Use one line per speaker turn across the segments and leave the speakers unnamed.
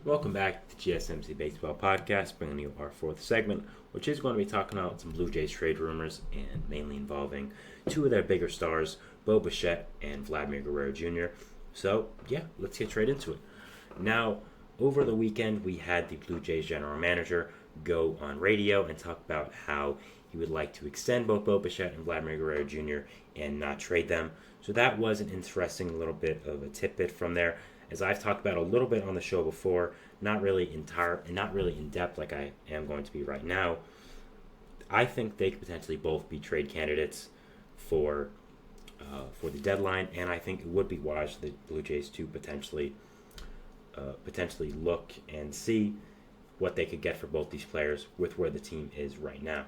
Welcome back to the GSMC Baseball Podcast, bringing you our fourth segment, which is going to be talking about some Blue Jays trade rumors and mainly involving two of their bigger stars, Bo Bichette and Vladimir Guerrero Jr. So, yeah, let's get straight into it. Now, over the weekend, we had the Blue Jays general manager go on radio and talk about how he would like to extend both Bo Bichette and Vladimir Guerrero Jr. and not trade them. So that was an interesting little bit of a tidbit from there. As I've talked about a little bit on the show before, not really in depth like I am going to be right now. I think they could potentially both be trade candidates for for the deadline, and I think it would be wise for the Blue Jays to potentially look and see what they could get for both these players with where the team is right now.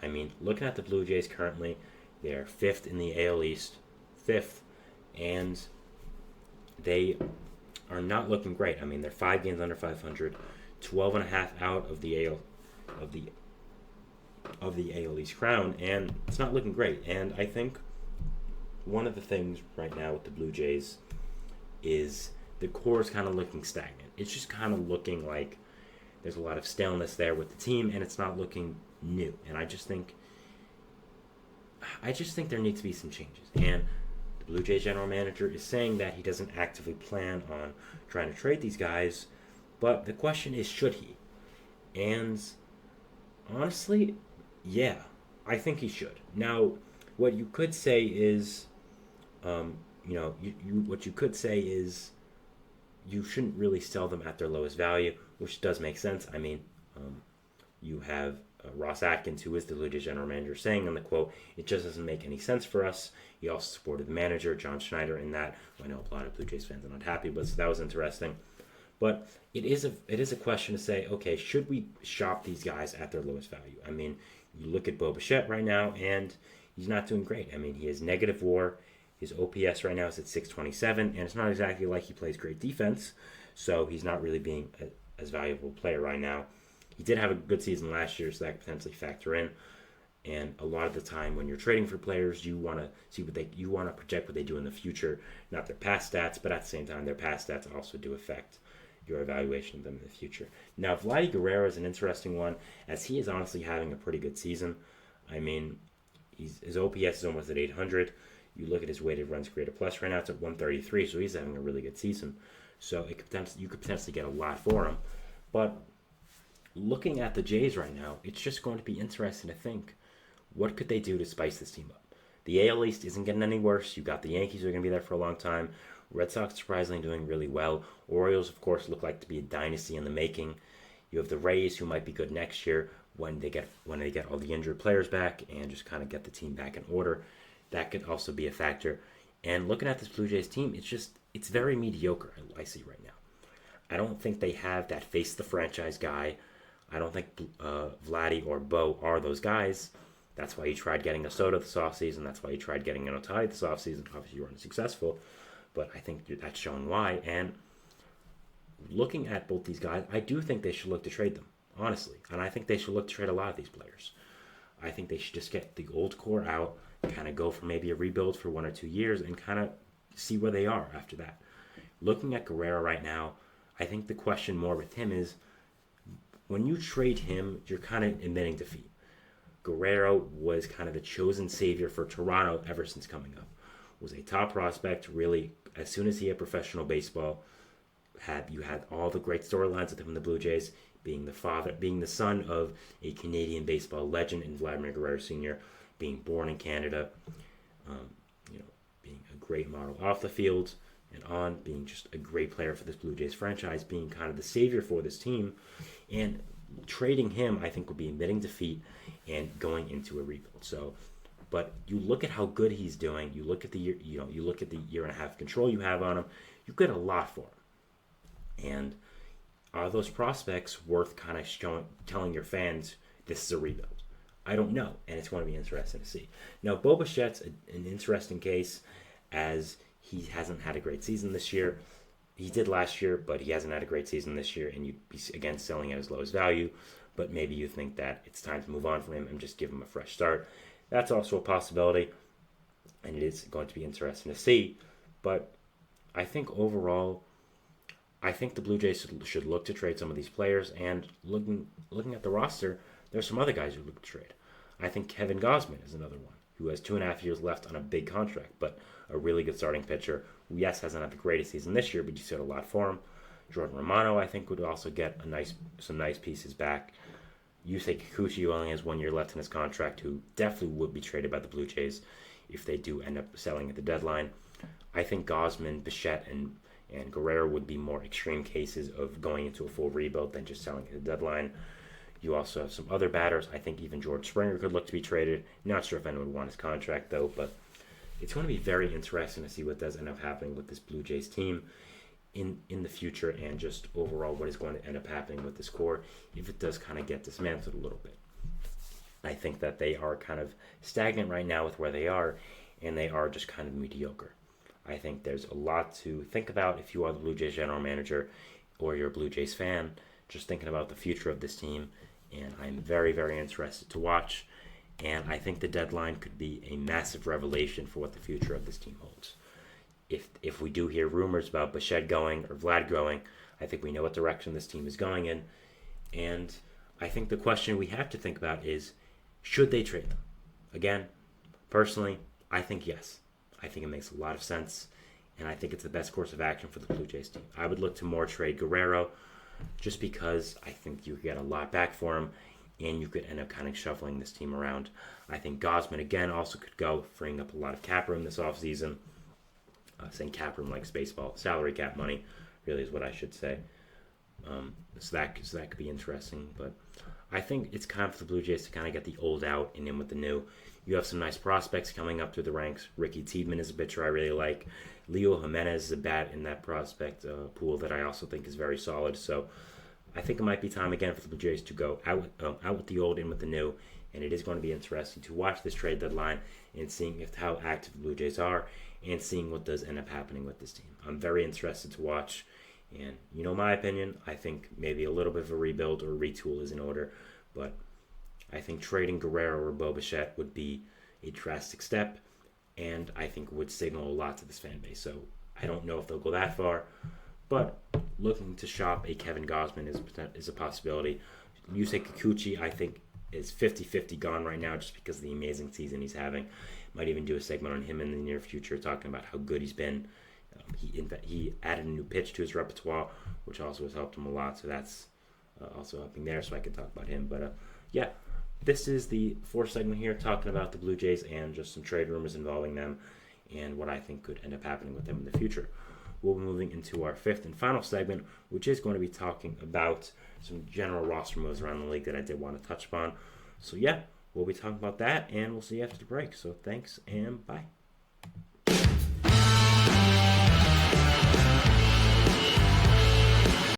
I mean, looking at the Blue Jays currently, they're fifth in the AL East, fifth, and they are not looking great. I mean, they're 5 games under 500, 12 and a half out of the AL of the AL East crown, and it's not looking great. And I think one of the things right now with the Blue Jays is the core is kind of looking stagnant. It's just kind of looking like there's a lot of staleness there with the team, and it's not looking new. And I just think there needs to be some changes. And the Blue Jays general manager is saying that he doesn't actively plan on trying to trade these guys, but the question is, should he? And honestly, yeah, I think he should. Now, what you could say is, what you could say is you shouldn't really sell them at their lowest value, which does make sense. I mean, you have Ross Atkins, who is the Blue Jays general manager, saying in the quote, "It just doesn't make any sense for us." He also supported the manager, John Schneider, in that. I know a lot of Blue Jays fans are not happy, but so that was interesting. But it is a question to say, okay, should we shop these guys at their lowest value? I mean, you look at Bo Bichette right now, and he's not doing great. I mean, he has negative WAR. His OPS right now is at 627, and it's not exactly like he plays great defense, so he's not really being as valuable a player right now. He did have a good season last year, so that could potentially factor in. And a lot of the time, when you're trading for players, you want to see you want to project what they do in the future, not their past stats. But at the same time, their past stats also do affect your evaluation of them in the future. Now, Vladdy Guerrero is an interesting one, as he is honestly having a pretty good season. I mean, his OPS is almost at 800. You look at his weighted runs created plus right now; it's at 133, so he's having a really good season. So you could potentially get a lot for him. But looking at the Jays right now, it's just going to be interesting to think, what could they do to spice this team up? The AL East isn't getting any worse. You got the Yankees who are going to be there for a long time. Red Sox surprisingly doing really well. Orioles, of course, look like to be a dynasty in the making. You have the Rays, who might be good next year when they get all the injured players back and just kind of get the team back in order. That could also be a factor. And looking at this Blue Jays team, it's very mediocre. I see right now. I don't think they have that face the franchise guy. I don't think Vladdy or Bo are those guys. That's why you tried getting a Soto this offseason. That's why you tried getting an Ohtani this offseason. Obviously, you weren't successful, but I think that's showing why. And looking at both these guys, I do think they should look to trade them, honestly. And I think they should look to trade a lot of these players. I think they should just get the old core out, kind of go for maybe a rebuild for 1 or 2 years, and kind of see where they are after that. Looking at Guerrero right now, I think the question more with him is, when you trade him, you're kind of admitting defeat. Guerrero was kind of the chosen savior for Toronto ever since coming up. Was a top prospect, really, as soon as he had professional baseball. You had all the great storylines with him in the Blue Jays, being the son of a Canadian baseball legend in Vladimir Guerrero Sr., being born in Canada, um, being a great model off the field and on, being just a great player for this Blue Jays franchise, being kind of the savior for this team. And trading him, I think, would be admitting defeat and going into a rebuild. So, but you look at how good he's doing. You look at the year and a half control you have on him. You get a lot for him. And are those prospects worth kind of telling your fans this is a rebuild? I don't know, and it's going to be interesting to see. Now, Bo Bichette's an interesting case, as he hasn't had a great season this year. He did last year, but he hasn't had a great season this year, and you'd be, again, selling at his lowest value. But maybe you think that it's time to move on from him and just give him a fresh start. That's also a possibility, and it is going to be interesting to see. But I think overall, I think the Blue Jays should look to trade some of these players, and looking at the roster, there's some other guys who look to trade. I think Kevin Gausman is another one who has 2.5 years left on a big contract, but a really good starting pitcher who, yes, hasn't had the greatest season this year, but you said a lot for him. Jordan Romano, I think, would also get some nice pieces back. Yusei Kikuchi, who only has 1 year left in his contract, who definitely would be traded by the Blue Jays if they do end up selling at the deadline. I think Gausman, Bichette, and Guerrero would be more extreme cases of going into a full rebuild than just selling at the deadline. You also have some other batters. I think even George Springer could look to be traded. Not sure if anyone would want his contract, though, but it's going to be very interesting to see what does end up happening with this Blue Jays team in the future, and just overall what is going to end up happening with this core if it does kind of get dismantled a little bit. I think that they are kind of stagnant right now with where they are, and they are just kind of mediocre. I think there's a lot to think about if you are the Blue Jays general manager or you're a Blue Jays fan, just thinking about the future of this team. And I'm very, very interested to watch. And I think the deadline could be a massive revelation for what the future of this team holds. If we do hear rumors about Bichette going or Vlad going, I think we know what direction this team is going in. And I think the question we have to think about is, should they trade them? Again, personally, I think yes. I think it makes a lot of sense, and I think it's the best course of action for the Blue Jays team. I would look to more trade Guerrero, just because I think you get a lot back for him, and you could end up kind of shuffling this team around. I think Gausman, again, also could go, freeing up a lot of cap room this offseason. Saying cap room likes baseball. Salary cap money, really is what I should say. So that could be interesting, but I think it's time for the Blue Jays to kind of get the old out and in with the new. You have some nice prospects coming up through the ranks. Ricky Tiedemann is a pitcher I really like. Leo Jimenez is a bat in that prospect pool that I also think is very solid. So I think it might be time again for the Blue Jays to go out with the old, in with the new. And it is going to be interesting to watch this trade deadline and seeing how active the Blue Jays are and seeing what does end up happening with this team. I'm very interested to watch. And you know my opinion, I think maybe a little bit of a rebuild or retool is in order. But I think trading Guerrero or Bo Bichette would be a drastic step, and I think would signal a lot to this fan base. So I don't know if they'll go that far, but looking to shop a Kevin Gausman is a possibility. Yusei Kikuchi, I think, is 50-50 gone right now just because of the amazing season he's having. Might even do a segment on him in the near future talking about how good he's been. He added a new pitch to his repertoire, which also has helped him a lot, so that's also helping there, so I can talk about him. But yeah, this is the fourth segment here talking about the Blue Jays and just some trade rumors involving them and what I think could end up happening with them in the future. We'll be moving into our fifth and final segment, which is going to be talking about some general roster moves around the league that I did want to touch upon. So yeah, we'll be talking about that, and we'll see you after the break. So thanks, and bye.